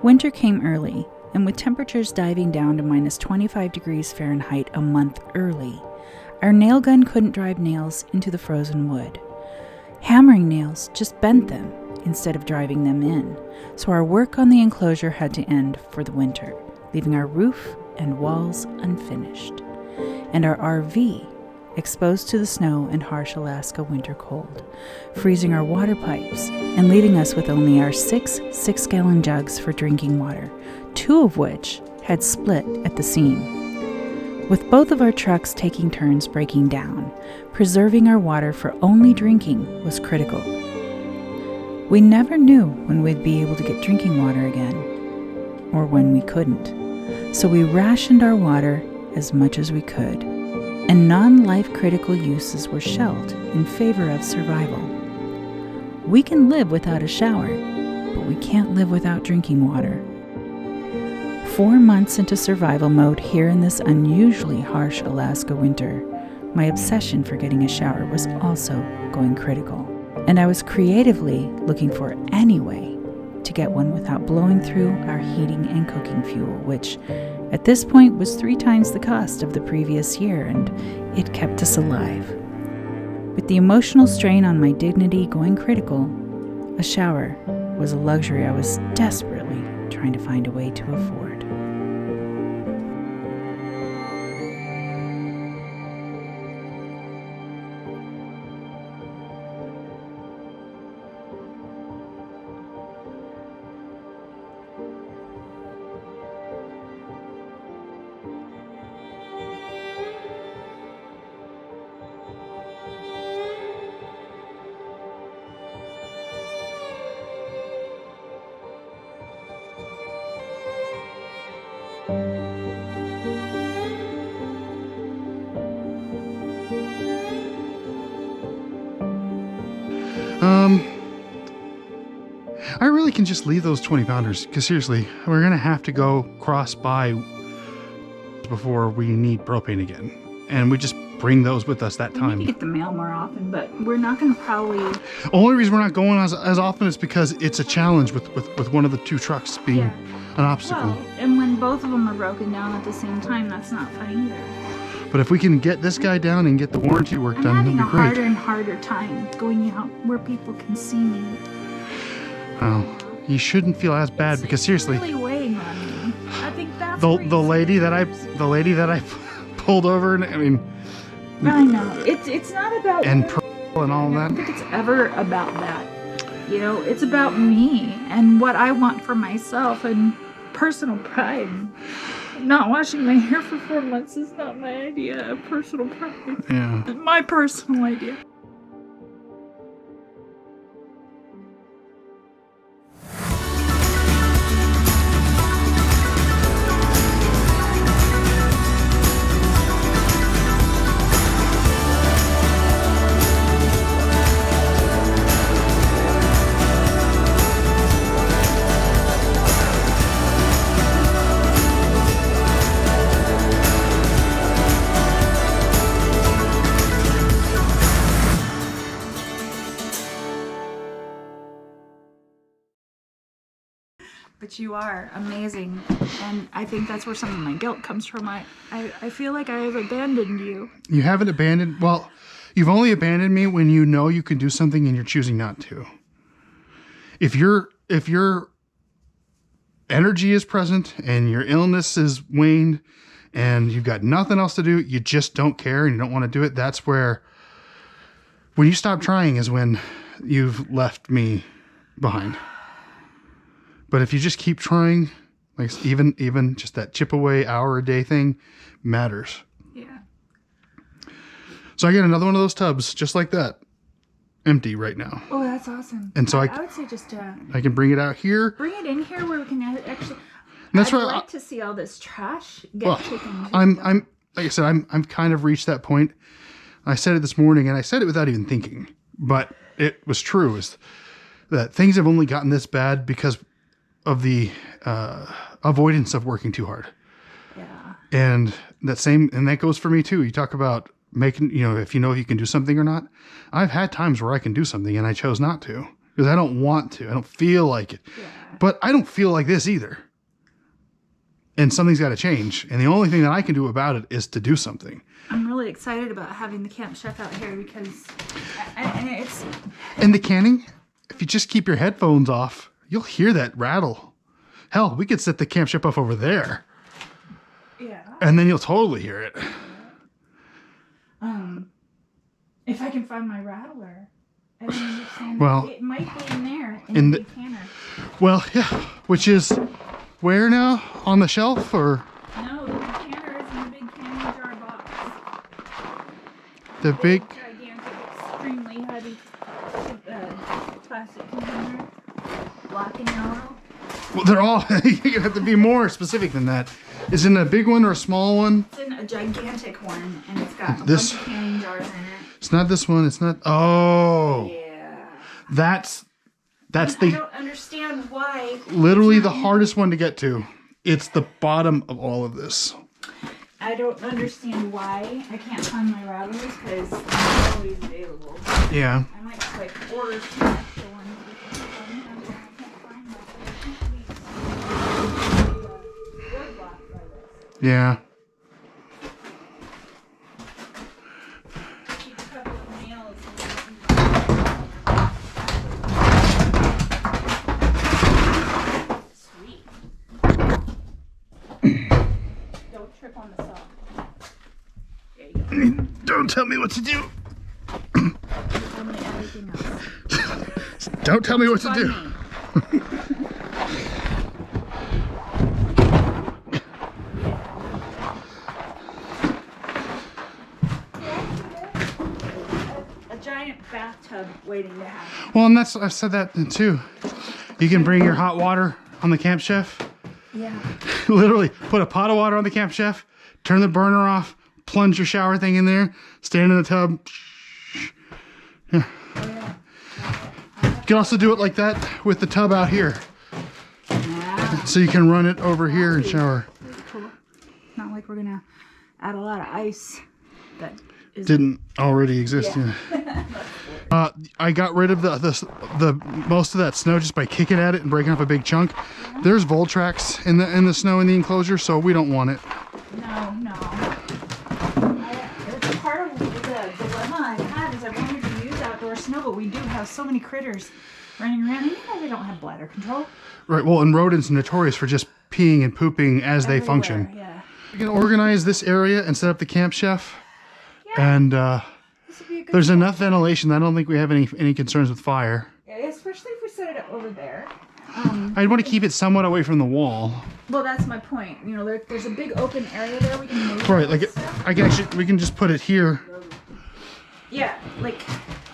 Winter came early, and with temperatures diving down to minus 25 degrees Fahrenheit a month early, our nail gun couldn't drive nails into the frozen wood. Hammering nails just bent them instead of driving them in, so our work on the enclosure had to end for the winter, leaving our roof and walls unfinished, and our RV exposed to the snow and harsh Alaska winter cold, freezing our water pipes and leaving us with only our 6 6-gallon jugs for drinking water, 2 of which had split at the seam. With both of our trucks taking turns breaking down, preserving our water for only drinking was critical. We never knew when we'd be able to get drinking water again, or when we couldn't, so we rationed our water as much as we could, and non-life critical uses were shelved in favor of survival. We can live without a shower, but we can't live without drinking water. 4 months into survival mode here in this unusually harsh Alaska winter, my obsession for getting a shower was also going critical, and I was creatively looking for any way to get one without blowing through our heating and cooking fuel, which at this point was 3 times the cost of the previous year, and it kept us alive. With the emotional strain on my dignity going critical, a shower was a luxury I was desperately trying to find a way to afford. I really can just leave those 20-pounders, because seriously, we're going to have to go cross by before we need propane again. And we just bring those with us that time. We need to get the mail more often, but we're not going to probably... Only reason we're not going as often is because it's a challenge with one of the 2 trucks being an obstacle. Well, and when both of them are broken down at the same time, that's not fun either. But if we can get this guy down and get the warranty work done, that'd be great. I'm having a harder and harder time going out where people can see me. Oh, you shouldn't feel as bad, because seriously, really weighing on me. I think that's the lady that I pulled over, and I mean, I know it's not about and all I that. don't think it's ever about that. You know, it's about me and what I want for myself and personal pride. Not washing my hair for 4 months is not my idea of personal pride. Yeah, It's my personal idea. But you are amazing, and I think that's where some of my guilt comes from. I feel like I have abandoned you. You haven't abandoned. Well, you've only abandoned me when you know you can do something and you're choosing not to. If your energy is present and your illness is waned and you've got nothing else to do, you just don't care and you don't want to do it. That's when you stop trying is when you've left me behind. But if you just keep trying, like even just that chip away hour a day thing matters. Yeah. So I get another one of those tubs just like that, empty right now. Oh, that's awesome. And so I would say just I can bring it out here. Bring it in here where we can actually. That's I'd right. like to see all this trash get taken. I'm like I said, I'm kind of reached that point. I said it this morning, and I said it without even thinking, but it was true. Is that things have only gotten this bad because of the avoidance of working too hard. Yeah. And that goes for me too. You talk about making, if you know if you can do something or not. I've had times where I can do something and I chose not to. because I don't want to. I don't feel like it. Yeah. But I don't feel like this either. And something's got to change. And the only thing that I can do about it is to do something. I'm really excited about having the camp chef out here because and it's... And the canning, if you just keep your headphones off, you'll hear that rattle. Hell, we could set the camp chef up over there. Yeah. And then you'll totally hear it. If I can find my rattler. I don't understand. Well, it might be in there in the big canner. Well, yeah, which is where now? On the shelf or? No, the big canner is in the big canning jar box. The big Gigantic, extremely heavy plastic container. Black and yellow. Well, they're all, you're going to have to be more specific than that. Is it in a big one or a small one? It's in a gigantic one, and it's got a this, bunch of canning jars in it. It's not this one, it's not, oh. Yeah. That's I the, don't understand why. literally the hardest one to get to. It's the bottom of all of this. I don't understand why I can't find my rattlers, because they're always available. Yeah. I might like order some extra ones because I can't find them. Roadblocks like this. Yeah. Keep a couple of nails sweet. Don't trip on the saw. There you go. Don't tell me what to do. Tell me everything else. Don't tell me what to do. Funny. A giant bathtub waiting to happen. Well, and that's, I've said that too. You can bring your hot water on the Camp Chef. Yeah. Literally put a pot of water on the Camp Chef, turn the burner off, plunge your shower thing in there, stand in the tub. Yeah. You can also do it like that with the tub out here. Yeah. So you can run it over here and shower. Cool. Not like we're gonna add a lot of ice that Didn't already exist. Yeah. I got rid of the most of that snow just by kicking at it and breaking up a big chunk. There's vole tracks in the snow in the enclosure, so we don't want it. No. It's part of the dilemma I've had is I wanted to use outdoor snow, but we do have so many critters running around. And you know they don't have bladder control. Right. Well, and rodents are notorious for just peeing and pooping as they function. Yeah. We can organize this area and set up the Camp Chef. Yeah. And This would be a good there's enough ventilation. I don't think we have any concerns with fire. Yeah, especially if we set it over there. I'd want to keep it somewhat away from the wall. Well, that's my point. You know, there's a big open area there we can move. Right. Like stuff. we can just put it here. Yeah, like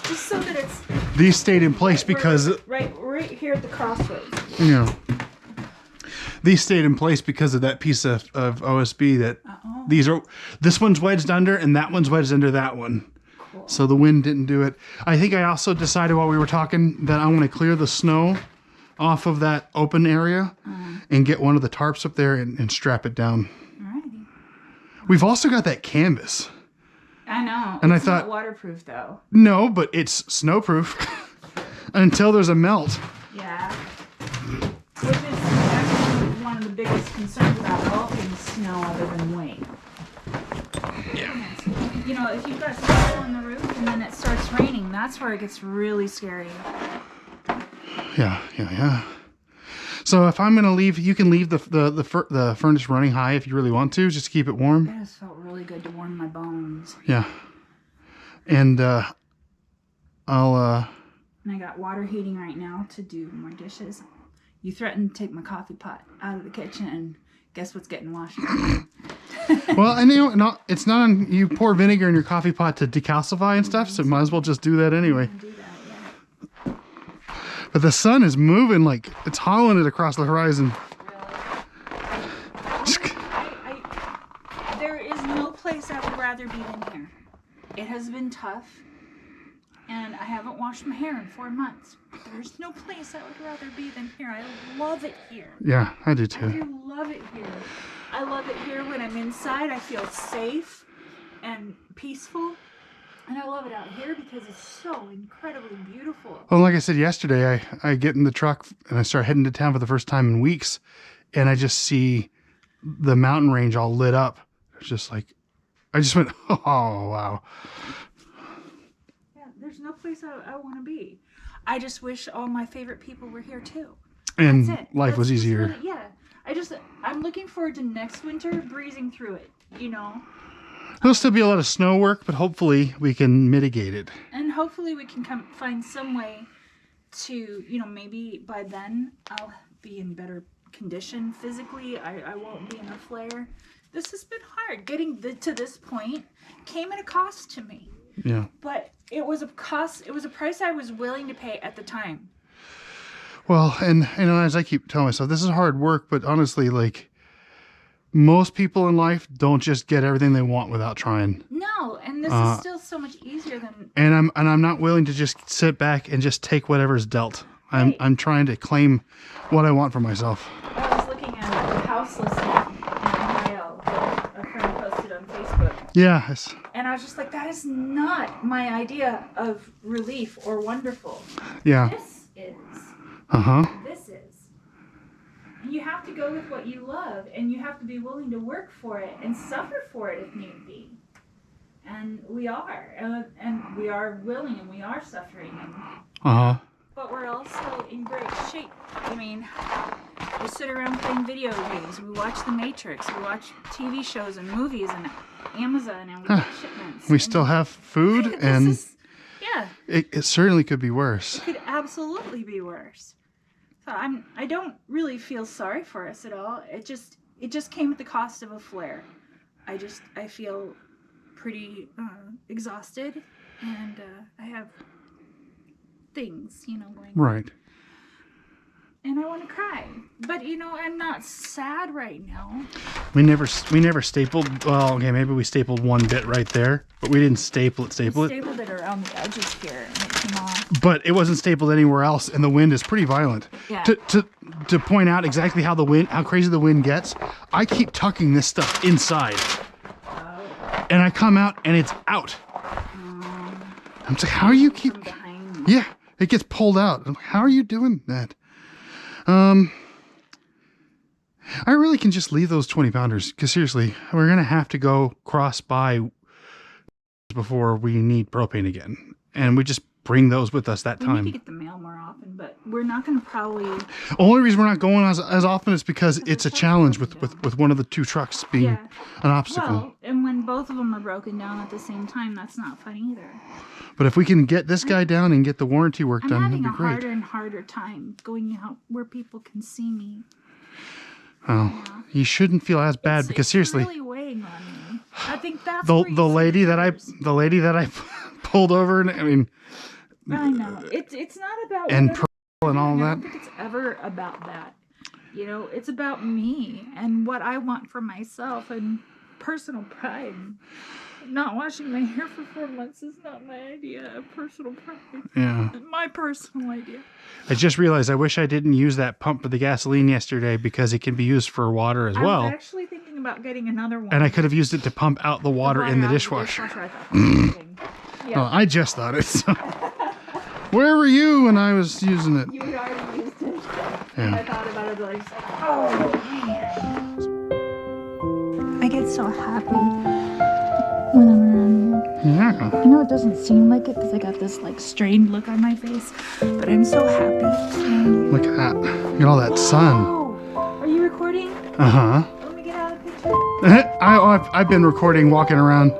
just so that it's These stayed in place because right here at the crossroads. you know. These stayed in place because of that piece of OSB that this one's wedged under and that one's wedged under that one. Cool. So the wind didn't do it. I think I also decided while we were talking that I'm going to clear the snow off of that open area and get one of the tarps up there and strap it down. Alrighty. We've also got that canvas. I know. And it's I thought not waterproof though. No, but it's snowproof until there's a melt. Yeah. Which is actually one of the biggest concerns about all things snow other than weight. Yeah. You know, if you've got snow on the roof and then it starts raining, that's where it gets really scary. Yeah. So if I'm gonna leave, you can leave the furnace running high if you really want to, just to keep it warm. It just felt really good to warm my bones. Yeah. And I'll And I got water heating right now to do my dishes. You threatened to take my coffee pot out of the kitchen, and guess what's getting washed? well, and you know, it's not on you pour vinegar in your coffee pot to decalcify and stuff, so might as well just do that anyway. Do that, yeah. But the sun is moving like it's hollowing it across the horizon. There is no place I would rather be than here. It has been tough, and I haven't washed my hair in 4 months. But there's no place I would rather be than here. I love it here. Yeah, I do I too. do love it here. I love it here when I'm inside. I feel safe and peaceful. And I love it out here because it's so incredibly beautiful. Well, like I said yesterday, I get in the truck and I start heading to town for the first time in weeks, and I just see the mountain range all lit up. It's just like, I just went, oh, wow. Yeah, there's no place I want to be. I just wish all my favorite people were here too. And That's it. life was easier. Really, yeah. I'm looking forward to next winter breezing through it, you know. There'll still be a lot of snow work, but hopefully we can mitigate it. And hopefully we can find some way to, you know, maybe by then I'll be in better condition physically. I won't be in a flare. This has been hard. Getting to this point came at a cost to me. Yeah. But it was a cost. It was a price I was willing to pay at the time. Well, and you know, as I keep telling myself, this is hard work, but honestly, like, most people in life don't just get everything they want without trying. No, and this is still so much easier than. And I'm not willing to just sit back and just take whatever's dealt. Right. I'm trying to claim what I want for myself. I was looking at a house listing in Ohio that a friend posted on Facebook. Yeah. And I was just like, that is not my idea of relief or wonderful. Yeah. This is. This is. You have to go with what you love, and you have to be willing to work for it and suffer for it if need be. And we are, and we are willing, and we are suffering. But we're also in great shape. I mean, we sit around playing video games. We watch The Matrix. We watch TV shows and movies and Amazon, and we get shipments. We still have food, and yeah, it certainly could be worse. It could absolutely be worse. So I don't really feel sorry for us at all. It just came at the cost of a flare. I feel pretty exhausted, and I have things, you know, going on. Right. And I want to cry, but you know, I'm not sad right now. We never stapled. Well, okay, maybe we stapled one bit right there, but we didn't staple it. We stapled it around the edges here, and it came off. But it wasn't stapled anywhere else, and the wind is pretty violent. Yeah. To point out exactly how crazy the wind gets, I keep tucking this stuff inside, and I come out and it's out. I'm like, how are you keep? From behind me. Yeah, it gets pulled out. I'm like, how are you doing that? I really can just leave those 20-pounders, because seriously, we're going to have to go cross by before we need propane again. And we just bring those with us that time. We need to get the mail more often, but we're not going to probably... Only reason we're not going as often is because it's a challenge with one of the two trucks being an obstacle. Well, and when both of them are broken down at the same time, that's not fun either. But if we can get this guy down and get the warranty work done, that'd be I'm having a great. harder and harder time going out where people can see me. Oh, you shouldn't feel as bad, because seriously, it's really weighing on me. I think that's the lady that I pulled over, and I mean, I know it's not about and all that. I don't think it's ever about that. You know, it's about me and what I want for myself and personal pride. Not washing my hair for 4 months is not my idea of personal pride. Yeah. My personal idea. I just realized I wish I didn't use that pump for the gasoline yesterday, because it can be used for water as well. I'm actually thinking about getting another one. And I could have used it to pump out the water in the dishwasher. I thought Oh, I just thought it. So. Where were you when I was using it? You had already used it. Yeah. I thought about it like, oh man. I get so happy when I'm around you. Yeah. I know it doesn't seem like it because I got this like strained look on my face, but I'm so happy seeing you. Look at that. Look at all that sun. Oh, are you recording? Uh-huh. Let me get out of the picture. I've been recording walking around.